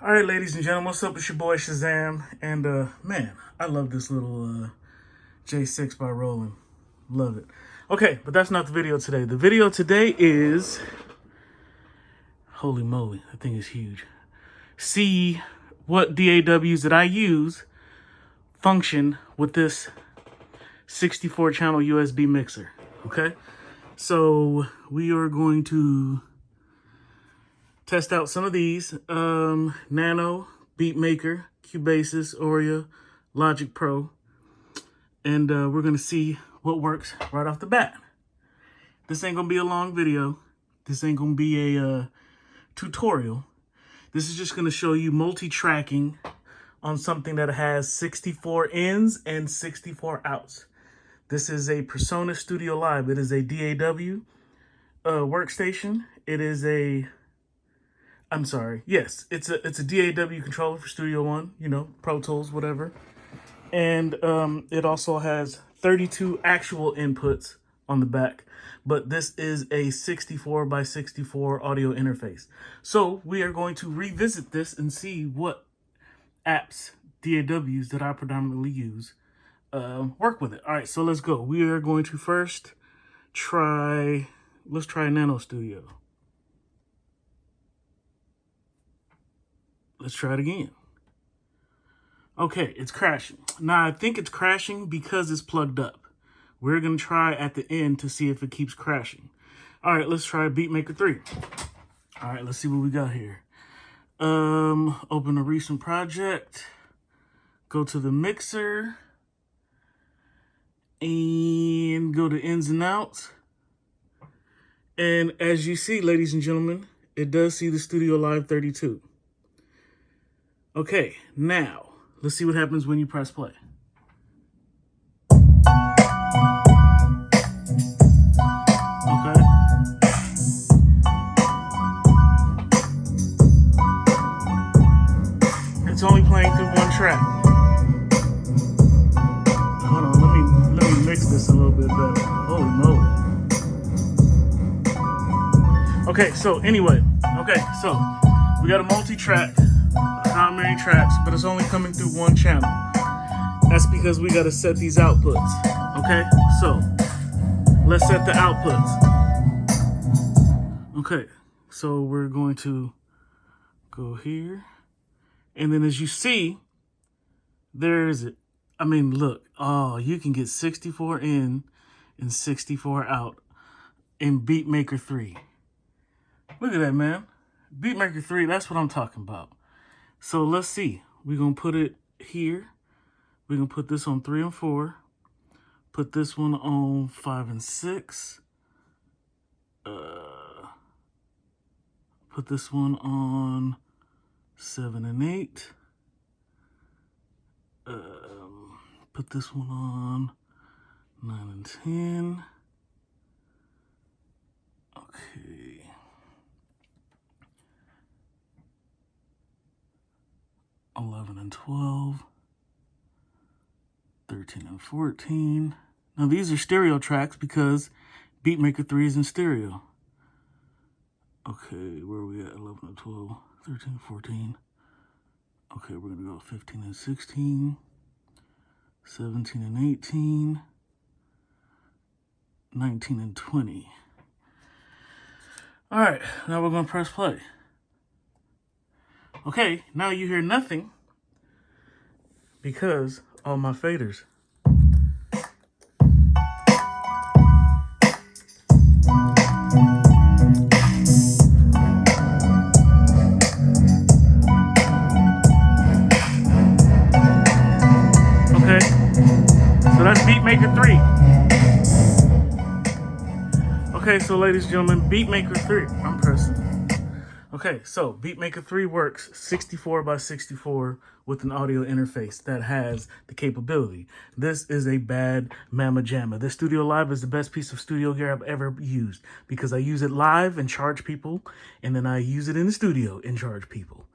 All right, ladies and gentlemen, what's up? It's your boy Shazam, and man, I love this little J6 by Roland. Love it. Okay, but that's not the video today. The video today is, holy moly, that thing is huge. See what DAWs that I use function with this 64 channel USB mixer. Okay, so we are going to test out some of these. Nano, Beatmaker, Cubasis, Aurea, Logic Pro. And we're going to see what works right off the bat. This ain't going to be a long video. This ain't going to be a tutorial. This is just going to show you multi-tracking on something that has 64 ins and 64 outs. This is a Persona Studio Live. It is a DAW workstation. It is a... I'm sorry. Yes, it's a DAW controller for Studio One, you know, Pro Tools, whatever. And it also has 32 actual inputs on the back, but this is a 64 by 64 audio interface. So we are going to revisit this and see what apps, DAWs that I predominantly use, work with it. All right, so let's go. We are going to first let's try Nano Studio. Let's try it again. Okay, it's crashing. Now, I think it's crashing because it's plugged up. We're going to try at the end to see if it keeps crashing. All right, let's try Beatmaker 3. All right, let's see what we got here. Open a recent project. Go to the mixer. And go to ins and outs. And as you see, ladies and gentlemen, it does see the Studio Live 32. Okay, now, let's see what happens when you press play. Okay. It's only playing through one track. Hold on, let me mix this a little bit better. Holy moly. Okay, so anyway, so we got a multi-track, how many tracks, but it's only coming through one channel. That's because we got to set these outputs. Okay, so let's set the outputs. Okay, so we're going to go here. And then as you see, there's it. I mean, look, oh, you can get 64 in and 64 out in Beatmaker 3. Look at that, man. Beatmaker 3, that's what I'm talking about. So let's see. We're going to put it here. We're going to put this on 3 and 4. Put this one on 5 and 6. Put this one on 7 and 8. Put this one on 9 and 10. Okay. $11 and 12. 13 and 14. Now these are stereo tracks because Beatmaker 3 is in stereo. Okay, where are we at? 11 and 12, 13 and 14. Okay, we're gonna go 15 and 16, 17 and 18, 19 and 20. All right, now we're gonna press play. Okay, now you hear nothing because all my faders. Okay, so that's Beatmaker 3. Okay, so ladies and gentlemen, Beatmaker 3, I'm pressing. Okay, so Beatmaker 3 works 64 by 64 with an audio interface that has the capability. This is a bad mamma jamma. This Studio Live is the best piece of studio gear I've ever used because I use it live and charge people, and then I use it in the studio and charge people.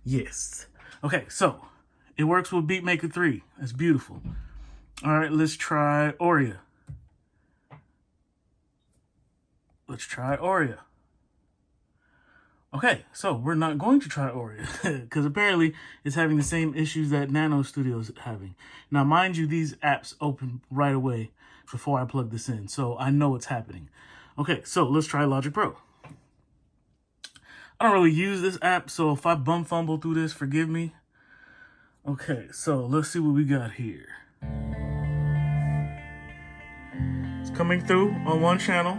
Yes. Okay, so it works with Beatmaker 3. That's beautiful. All right, let's try Aurea. Let's try Aurea. Okay, so we're not going to try Aurea because apparently it's having the same issues that Nano Studio is having. Now, mind you, these apps open right away before I plug this in, so I know what's happening. Okay, so let's try Logic Pro. I don't really use this app, so if I bum fumble through this, forgive me. Okay, so let's see what we got here. It's coming through on one channel.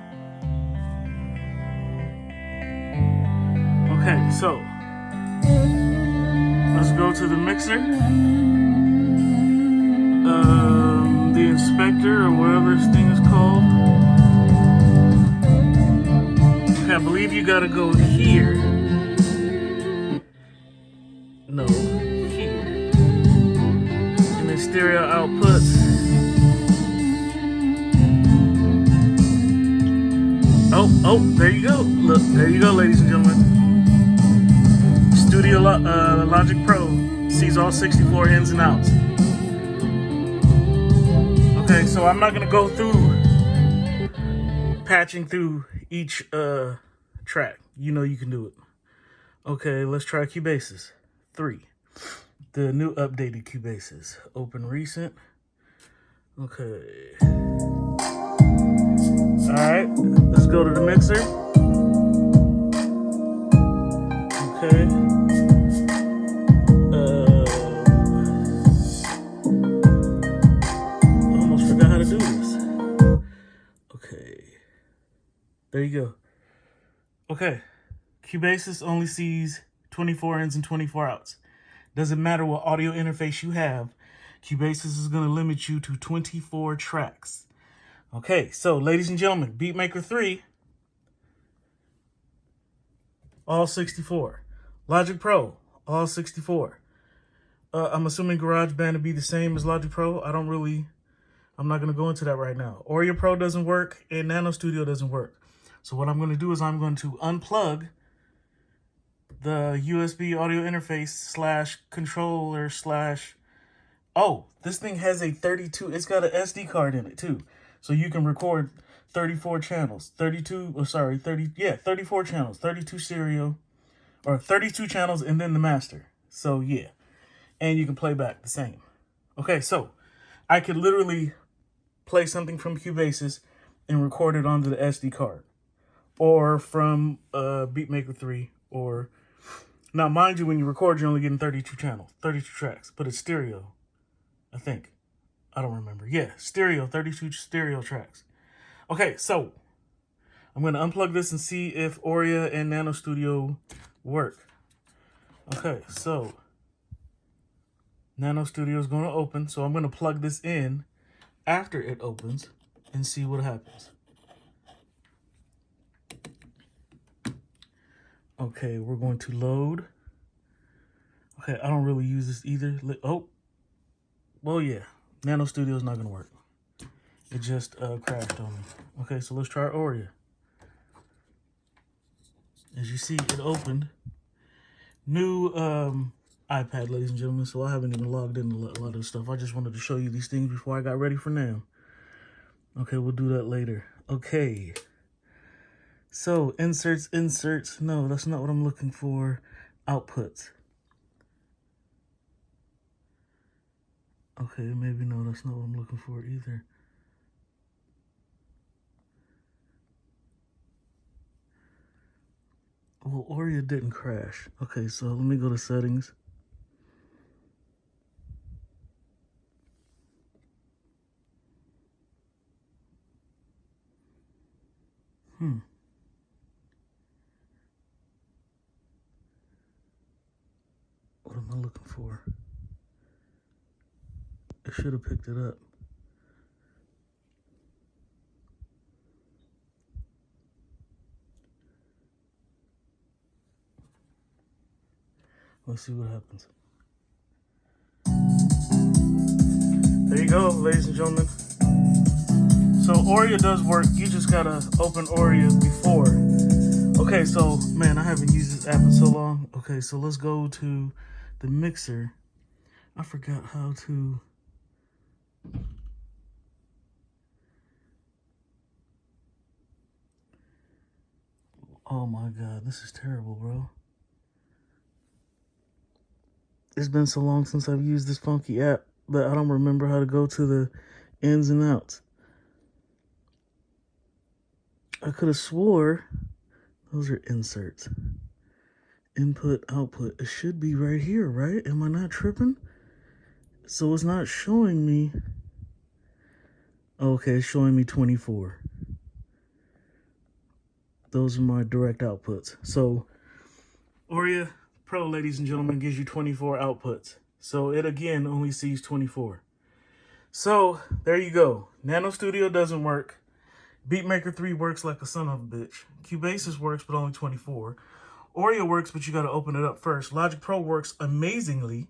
Okay, so let's go to the mixer, the inspector, or whatever this thing is called. Okay, I believe you gotta go here. No, here. And then stereo outputs. Oh, there you go. Look, there you go, ladies and gentlemen. Studio Logic Pro sees all 64 ins and outs. Okay, so I'm not gonna go through patching through each track. You know you can do it. Okay, let's try Cubasis 3. The new updated Cubasis. Open recent. Okay. Alright, let's go to the mixer. Okay. I almost forgot how to do this. Okay. There you go. Okay. Cubasis only sees 24 ins and 24 outs. Doesn't matter what audio interface you have, Cubasis is going to limit you to 24 tracks. Okay, so ladies and gentlemen, Beatmaker 3, all 64. Logic Pro, all 64. I'm assuming GarageBand would be the same as Logic Pro. I'm not going to go into that right now. Aurea Pro doesn't work and Nano Studio doesn't work. So what I'm going to do is I'm going to unplug the USB audio interface slash controller slash... Oh, this thing has a 32... It's got an SD card in it too. So you can record 34 channels. 34 channels. 32 stereo. Or 32 channels and then the master. So yeah. And you can play back the same. Okay, so I could literally play something from Cubasis and record it onto the SD card. Or from Beatmaker 3. Or... Now, mind you, when you record, you're only getting 32 channels. 32 tracks. But it's stereo. I think. I don't remember. Yeah, stereo. 32 stereo tracks. Okay, so I'm going to unplug this and see if Aurea and Nano Studio work. Okay, so Nano Studio is going to open. So I'm going to plug this in after it opens and see what happens. Okay, we're going to load. Okay, I don't really use this either. Oh, well, yeah. Nano Studio is not going to work. It just crashed on me. Okay, so let's try Aurea. As you see, it opened. New iPad, ladies and gentlemen, so I haven't even logged in a lot of this stuff. I just wanted to show you these things before I got ready for now. Okay, we'll do that later. Okay. So, inserts. No, that's not what I'm looking for. Outputs. Okay, maybe no, that's not what I'm looking for either. Well, Aurea didn't crash. Okay, so let me go to settings. What am I looking for? It should have picked it up. Let's see what happens. There you go, ladies and gentlemen. So Aurea does work. You just gotta open Aurea before. Okay, so man, I haven't used this app in so long. Okay, so let's go to the mixer. I forgot how to... Oh my God, this is terrible, bro. It's been so long since I've used this funky app that I don't remember how to go to the ins and outs. I could have swore those are inserts. Input, output. It should be right here, right? Am I not tripping? So it's not showing me. Okay, it's showing me 24. Those are my direct outputs. So Auria Pro, ladies and gentlemen, gives you 24 outputs. So it again only sees 24. So there you go. Nano Studio doesn't work. Beatmaker 3 works like a son of a bitch. Cubasis works, but only 24. Auria works, but you got to open it up first. Logic Pro works amazingly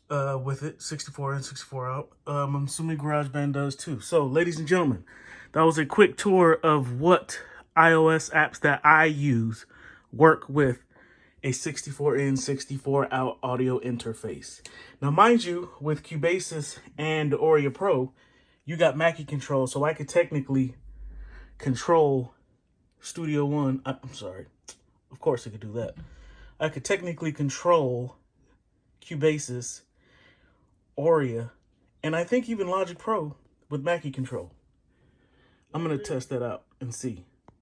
with it, 64 in, 64 out. I'm assuming GarageBand does too. So, ladies and gentlemen, that was a quick tour of what iOS apps that I use work with a 64 in, 64 out audio interface. Now, mind you, with Cubasis and Auria Pro, you got Mackie control, so I could technically control Studio One. I'm sorry. Of course I could do that. I could technically control Cubasis, Auria, and I think even Logic Pro with Mackie control. I'm going to test that out and see.